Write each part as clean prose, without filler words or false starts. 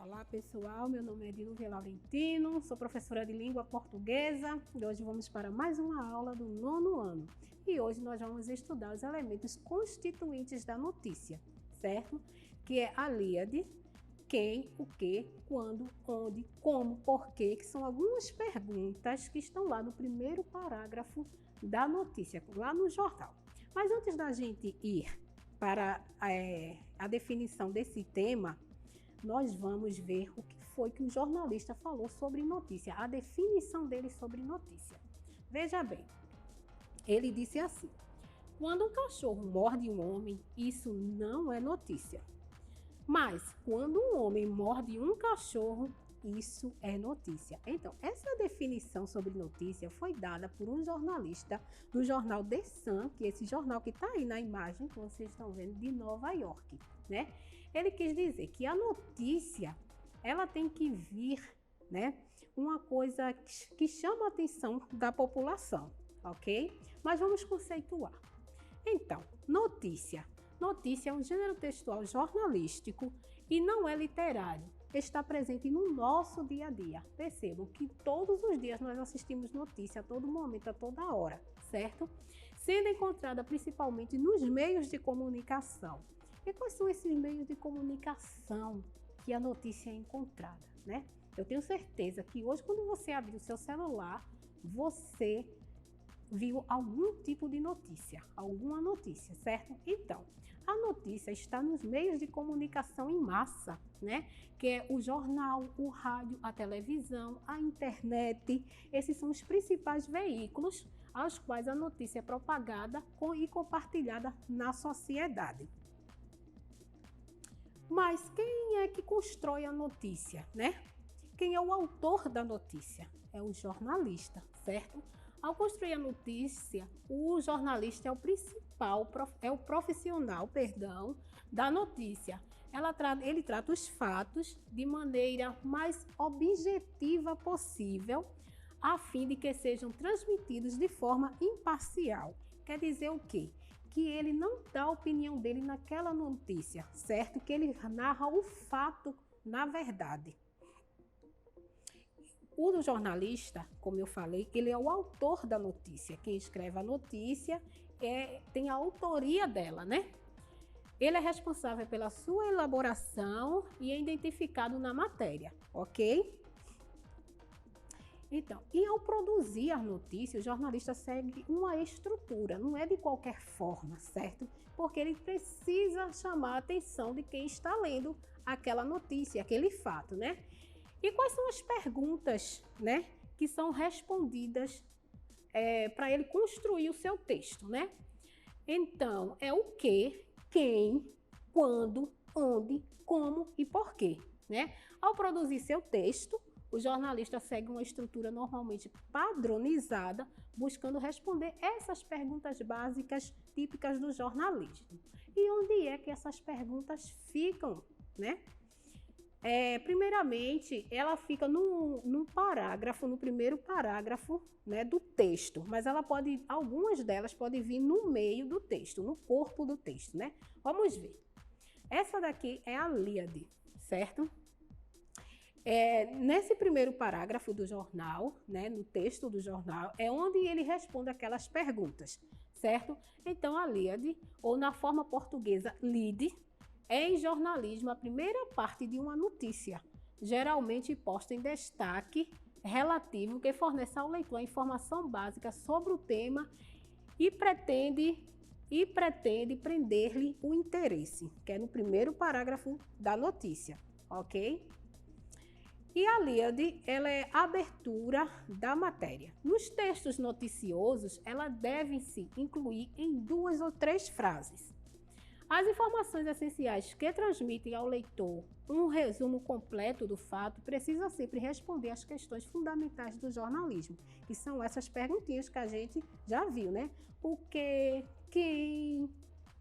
Olá pessoal, meu nome é Diluvia Laurentino, sou professora de língua portuguesa e hoje vamos para mais uma aula do 9º ano. E hoje nós vamos estudar os elementos constituintes da notícia, certo? Que é a líade, quem, o que, quando, onde, como, porquê, que são algumas perguntas que estão lá no primeiro parágrafo da notícia, lá no jornal. Mas antes da gente ir para a definição desse tema, nós vamos ver o que foi que o jornalista falou sobre notícia, a definição dele sobre notícia. Veja bem, ele disse assim: quando um cachorro morde um homem, isso não é notícia. Mas quando um homem morde um cachorro, isso é notícia. Então, essa definição sobre notícia foi dada por um jornalista do jornal The Sun, que é esse jornal que está aí na imagem que vocês estão vendo, de Nova York, né? Ele quis dizer que a notícia, ela tem que vir, né, uma coisa que chama a atenção da população, ok? Mas vamos conceituar. Então, notícia. Notícia é um gênero textual jornalístico e não é literário. Está presente no nosso dia a dia. Percebam que todos os dias nós assistimos notícia a todo momento, a toda hora, certo? Sendo encontrada principalmente nos meios de comunicação. E quais são esses meios de comunicação que a notícia é encontrada, né? Eu tenho certeza que hoje, quando você abrir o seu celular, você viu algum tipo de notícia, alguma notícia, certo? Então, a notícia está nos meios de comunicação em massa, né? Que é o jornal, o rádio, a televisão, a internet. Esses são os principais veículos aos quais a notícia é propagada e compartilhada na sociedade. Mas quem é que constrói a notícia, né? Quem é o autor da notícia? É o jornalista, certo? Ao construir a notícia, o jornalista é o profissional da notícia. Ele trata os fatos de maneira mais objetiva possível, a fim de que sejam transmitidos de forma imparcial. Quer dizer o quê? Que ele não dá a opinião dele naquela notícia, certo? Que ele narra o fato na verdade. O jornalista, como eu falei, ele é o autor da notícia. Quem escreve a notícia tem a autoria dela, né? Ele é responsável pela sua elaboração e é identificado na matéria, ok? Então, e ao produzir a notícia, o jornalista segue uma estrutura, não é de qualquer forma, certo? Porque ele precisa chamar a atenção de quem está lendo aquela notícia, aquele fato, né? E quais são as perguntas, né, que são respondidas para ele construir o seu texto, né? Então, é o que, quem, quando, onde, como e porquê, né? Ao produzir seu texto, o jornalista segue uma estrutura normalmente padronizada, buscando responder essas perguntas básicas típicas do jornalismo. E onde é que essas perguntas ficam, né? Primeiramente, ela fica no primeiro parágrafo, né, do texto, mas algumas delas podem vir no meio do texto, no corpo do texto, né? Vamos ver. Essa daqui é a líade, certo? Nesse primeiro parágrafo do jornal, né, no texto do jornal, é onde ele responde aquelas perguntas, certo? Então, a líade, ou na forma portuguesa, lide, é em jornalismo a primeira parte de uma notícia, geralmente posta em destaque relativo, que fornece ao leitor a informação básica sobre o tema e pretende prender-lhe o interesse, que é no primeiro parágrafo da notícia, ok? E a líade, ela é a abertura da matéria. Nos textos noticiosos, ela deve se incluir em 2 ou 3 frases. As informações essenciais que transmitem ao leitor um resumo completo do fato precisam sempre responder às questões fundamentais do jornalismo, que são essas perguntinhas que a gente já viu, né? O que, quem,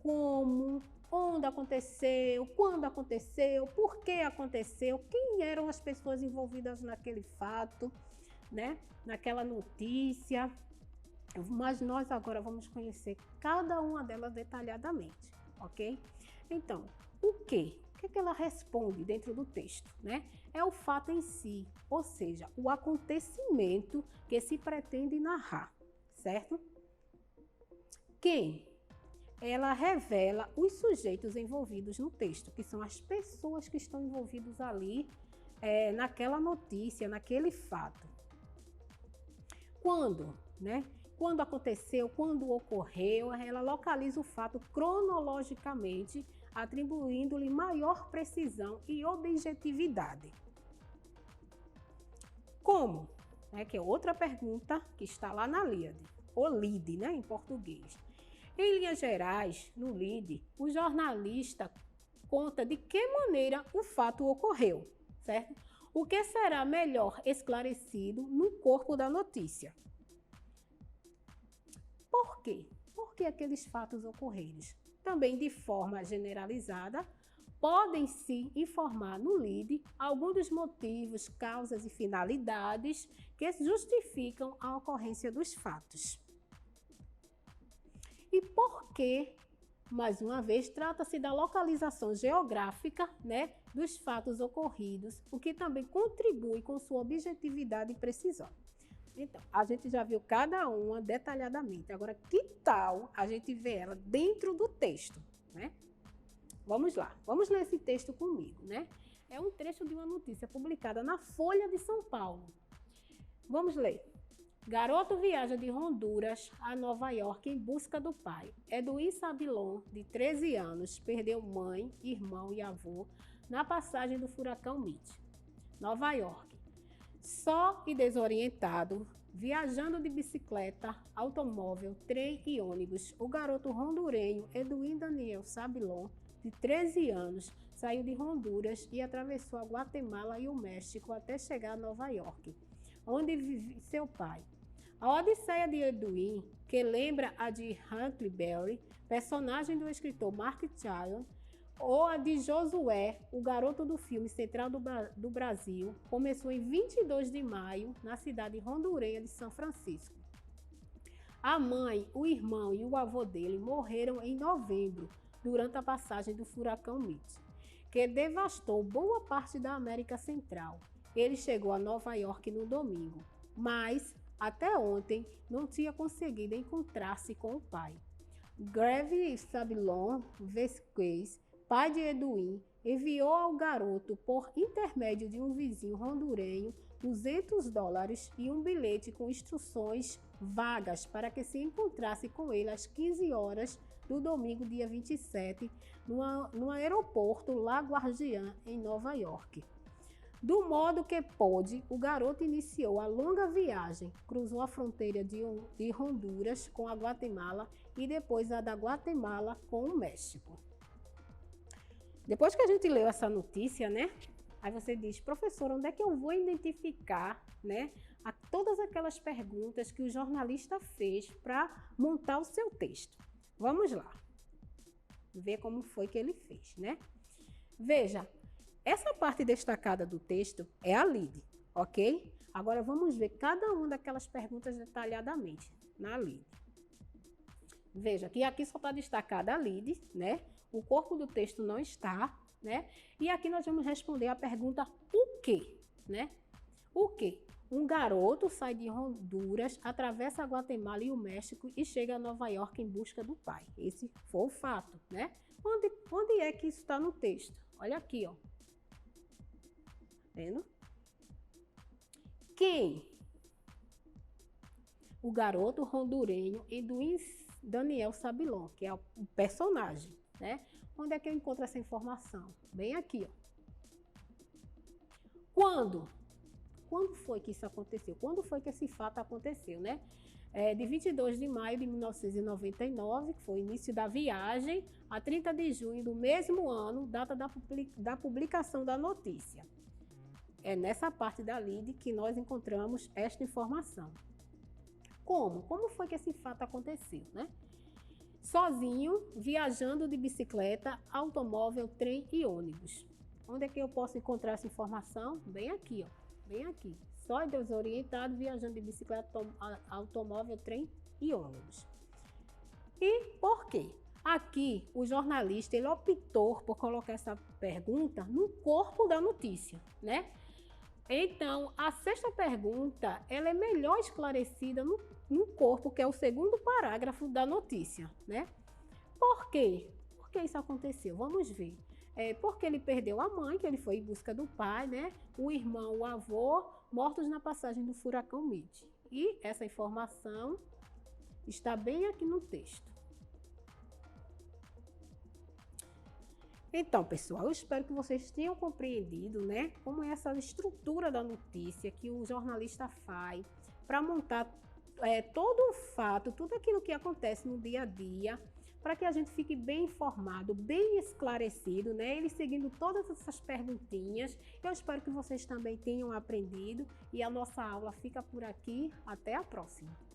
como, onde aconteceu, quando aconteceu, por que aconteceu, quem eram as pessoas envolvidas naquele fato, né? Naquela notícia. Mas nós agora vamos conhecer cada uma delas detalhadamente. Ok? Então, o que? O que ela responde dentro do texto, né? É o fato em si, ou seja, o acontecimento que se pretende narrar, certo? Quem? Ela revela os sujeitos envolvidos no texto, que são as pessoas que estão envolvidas ali naquela notícia, naquele fato. Quando, né? Quando aconteceu, quando ocorreu, ela localiza o fato cronologicamente, atribuindo-lhe maior precisão e objetividade. Como? Que é outra pergunta que está lá na LID, ou LID, né, em português. Em linhas gerais, no LID, o jornalista conta de que maneira o fato ocorreu, certo? O que será melhor esclarecido no corpo da notícia. Por quê? Por que aqueles fatos ocorreram? Também, de forma generalizada, podem se informar no LID alguns dos motivos, causas e finalidades que justificam a ocorrência dos fatos. E por que, mais uma vez, trata-se da localização geográfica, né, dos fatos ocorridos, o que também contribui com sua objetividade e precisão. Então, a gente já viu cada uma detalhadamente. Agora, que tal a gente ver ela dentro do texto, né? Vamos lá, vamos ler esse texto comigo, né? É um trecho de uma notícia publicada na Folha de São Paulo. Vamos ler. Garoto viaja de Honduras a Nova York em busca do pai. Edwin Sabilon, de 13 anos, perdeu mãe, irmão e avô na passagem do furacão Mitch. Nova York. Só e desorientado, viajando de bicicleta, automóvel, trem e ônibus, o garoto hondurenho Edwin Daniel Sabilon, de 13 anos, saiu de Honduras e atravessou a Guatemala e o México até chegar a Nova York, onde vive seu pai. A odisseia de Edwin, que lembra a de Huckleberry, personagem do escritor Mark Twain, ou a de Josué, o garoto do filme Central do Brasil, começou em 22 de maio, na cidade hondurenha de São Francisco. A mãe, o irmão e o avô dele morreram em novembro, durante a passagem do furacão Mitch, que devastou boa parte da América Central. Ele chegou a Nova York no domingo, mas até ontem não tinha conseguido encontrar-se com o pai. Greve Sabilon Vesquez, pai de Edwin, enviou ao garoto, por intermédio de um vizinho hondurenho, $200 e um bilhete com instruções vagas para que se encontrasse com ele às 15 horas do domingo, dia 27, no aeroporto LaGuardia, em Nova York. Do modo que pôde, o garoto iniciou a longa viagem, cruzou a fronteira de Honduras com a Guatemala e depois a da Guatemala com o México. Depois que a gente leu essa notícia, né? Aí você diz, professor, onde é que eu vou identificar, né, todas aquelas perguntas que o jornalista fez para montar o seu texto? Vamos lá, ver como foi que ele fez, né? Veja, essa parte destacada do texto é a LID, ok? Agora vamos ver cada uma daquelas perguntas detalhadamente na LID. Veja que aqui só está destacada a LID, né? O corpo do texto não está, né? E aqui nós vamos responder a pergunta o quê, né? O quê? Um garoto sai de Honduras, atravessa a Guatemala e o México e chega a Nova York em busca do pai. Esse foi o fato, né? Onde é que isso está no texto? Olha aqui, ó. Vendo? Quem? O garoto hondurenho Edwin Daniel Sabilon, que é o personagem, né? Onde é que eu encontro essa informação? Bem aqui, ó. Quando? Quando foi que isso aconteceu? Quando foi que esse fato aconteceu, né? De 22 de maio de 1999, que foi o início da viagem, a 30 de junho do mesmo ano, data da publicação da notícia. É nessa parte da LID que nós encontramos esta informação. Como? Como foi que esse fato aconteceu, né? Sozinho, viajando de bicicleta, automóvel, trem e ônibus. Onde é que eu posso encontrar essa informação? Bem aqui, ó. Bem aqui. Só e desorientado, viajando de bicicleta, automóvel, trem e ônibus. E por quê? Aqui, o jornalista ele optou por colocar essa pergunta no corpo da notícia, né? Então, a sexta pergunta, ela é melhor esclarecida no corpo, que é o segundo parágrafo da notícia, né? Por quê? Por que isso aconteceu? Vamos ver. Porque ele perdeu a mãe, que ele foi em busca do pai, né? O irmão, o avô, mortos na passagem do furacão Mitch. E essa informação está bem aqui no texto. Então, pessoal, eu espero que vocês tenham compreendido, né, como é essa estrutura da notícia que o jornalista faz para montar todo o fato, tudo aquilo que acontece no dia a dia, para que a gente fique bem informado, bem esclarecido, né, ele seguindo todas essas perguntinhas. Eu espero que vocês também tenham aprendido e a nossa aula fica por aqui. Até a próxima!